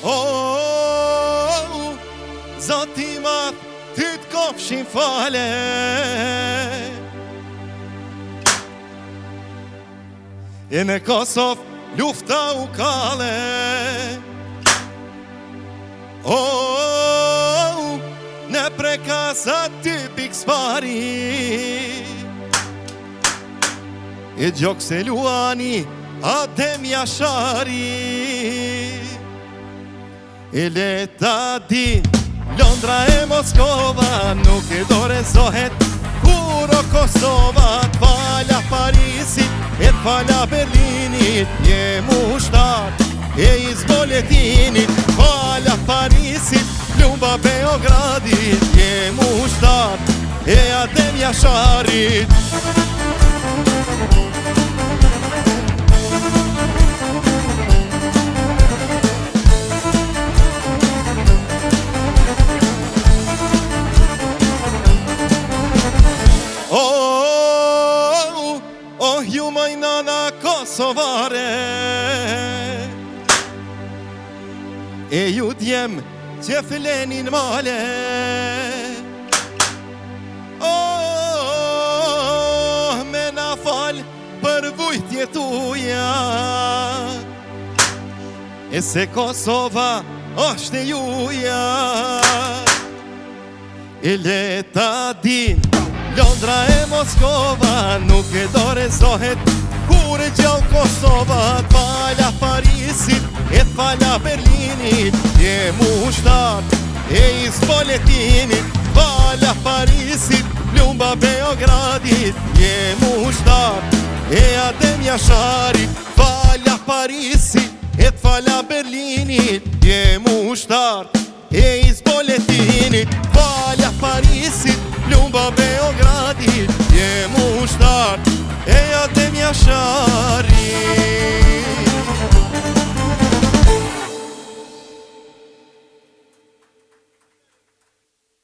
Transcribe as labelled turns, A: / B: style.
A: Oh, Zoti madh, ty t'kofshin fale. E në Kosovë lufta u kale. Oh, në prekasa ty pik spari. E gjok se luani Adem Jashari. E leta di Londra e Moskova nuk e dorezohet kur o Kosova. T'fala Parisit e t'fala Berlinit, je mushtar e izboletinit. T'fala Parisit, plumba Beogradit, je mushtar e Adem Jasharit. Oh, ju moj nana kosovare, e ju djem që flenin male. Oh, me na fal për vujtje tuja, e se Kosova është e juja. E leta din Londra e Moskova nuk e dorezohet kur e gjall Kosova. T'fala Parisit e t'fala Berlinit, je mushtar e izboletinit. T'fala Parisit, plumba Beogradit, je mushtar e Adem Jasharit. T'fala Parisit e t'fala Berlinit, je mushtar e izboletinit. T'fala Parisit, plumba Beogradit, je mushtar e Adem Jasharit.